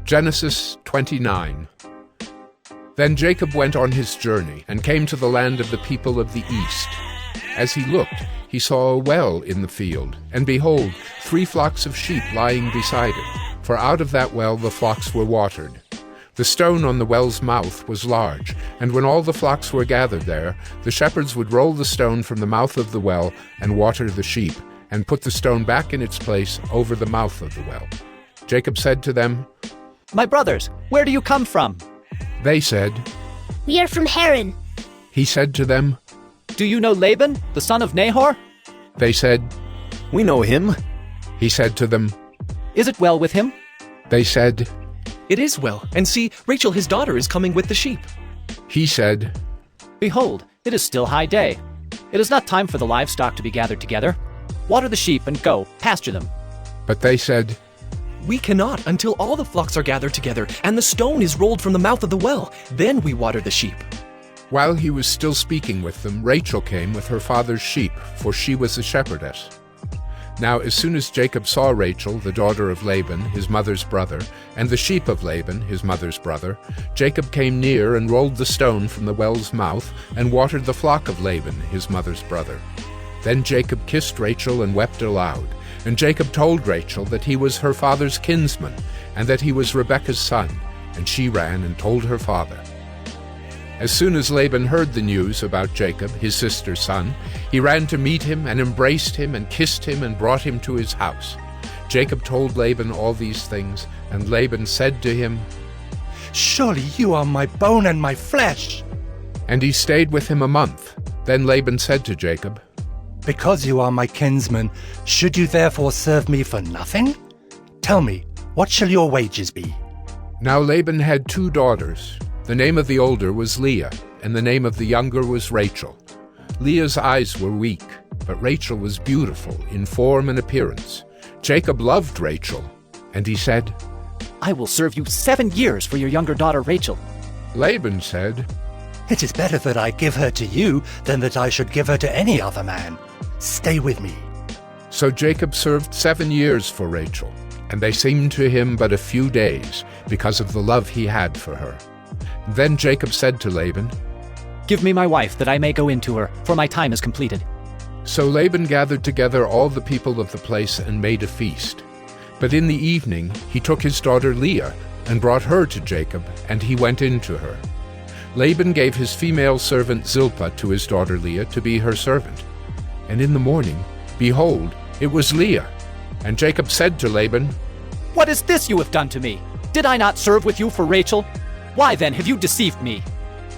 Genesis 29. Then Jacob went on his journey and came to the land of the people of the east. As he looked, he saw a well in the field, and behold, 3 flocks of sheep lying beside it, for out of that well the flocks were watered. The stone on the well's mouth was large, and when all the flocks were gathered there, the shepherds would roll the stone from the mouth of the well and water the sheep, and put the stone back in its place over the mouth of the well. Jacob said to them, "My brothers, where do you come from?" They said, "We are from Haran." He said to them, "Do you know Laban, the son of Nahor?" They said, "We know him." He said to them, "Is it well with him?" They said, "It is well, and see, Rachel his daughter is coming with the sheep." He said, "Behold, it is still high day. It is not time for the livestock to be gathered together. Water the sheep and go, pasture them." But they said, "We cannot until all the flocks are gathered together, and the stone is rolled from the mouth of the well. Then we water the sheep." While he was still speaking with them, Rachel came with her father's sheep, for she was a shepherdess. Now as soon as Jacob saw Rachel, the daughter of Laban, his mother's brother, and the sheep of Laban, his mother's brother, Jacob came near and rolled the stone from the well's mouth and watered the flock of Laban, his mother's brother. Then Jacob kissed Rachel and wept aloud. And Jacob told Rachel that he was her father's kinsman, and that he was Rebekah's son, and she ran and told her father. As soon as Laban heard the news about Jacob, his sister's son, he ran to meet him and embraced him and kissed him and brought him to his house. Jacob told Laban all these things, and Laban said to him, "Surely you are my bone and my flesh." And he stayed with him a month. Then Laban said to Jacob, "Because you are my kinsman, should you therefore serve me for nothing? Tell me, what shall your wages be?" Now Laban had 2 daughters. The name of the older was Leah, and the name of the younger was Rachel. Leah's eyes were weak, but Rachel was beautiful in form and appearance. Jacob loved Rachel, and he said, "I will serve you 7 years for your younger daughter Rachel." Laban said, "It is better that I give her to you than that I should give her to any other man. Stay with me." So Jacob served 7 years for Rachel, and they seemed to him but a few days, because of the love he had for her. Then Jacob said to Laban, "Give me my wife, that I may go in to her, for my time is completed." So Laban gathered together all the people of the place and made a feast. But in the evening he took his daughter Leah and brought her to Jacob, and he went in to her. Laban gave his female servant Zilpah to his daughter Leah to be her servant. And in the morning, behold, it was Leah. And Jacob said to Laban, "What is this you have done to me? Did I not serve with you for Rachel? Why then have you deceived me?"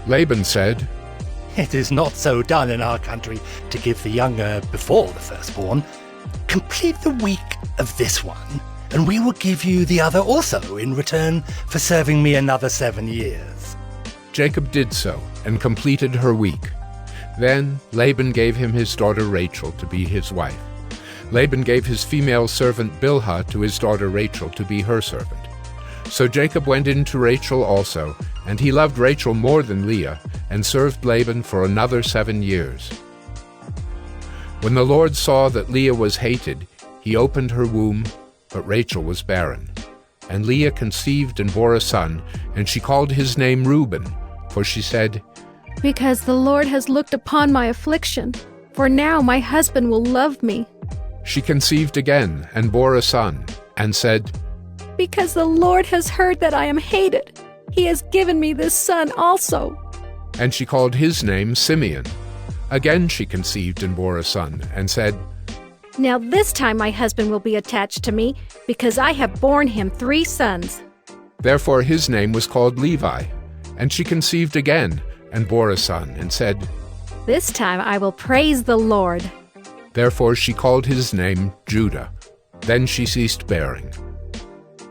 Laban said, "It is not so done in our country to give the younger before the firstborn. Complete the week of this one, and we will give you the other also in return for serving me another 7 years." Jacob did so, and completed her week. Then Laban gave him his daughter Rachel to be his wife. Laban gave his female servant Bilhah to his daughter Rachel to be her servant. So Jacob went in to Rachel also, and he loved Rachel more than Leah, and served Laban for another 7 years. When the Lord saw that Leah was hated, he opened her womb, but Rachel was barren. And Leah conceived and bore a son, and she called his name Reuben, for she said, "Because the Lord has looked upon my affliction, for now my husband will love me." She conceived again and bore a son, and said, "Because the Lord has heard that I am hated, he has given me this son also." And she called his name Simeon. Again she conceived and bore a son, and said, "Now this time my husband will be attached to me, because I have borne him 3 sons." Therefore his name was called Levi. And she conceived again and bore a son, and said, "This time I will praise the Lord." Therefore she called his name Judah. Then she ceased bearing.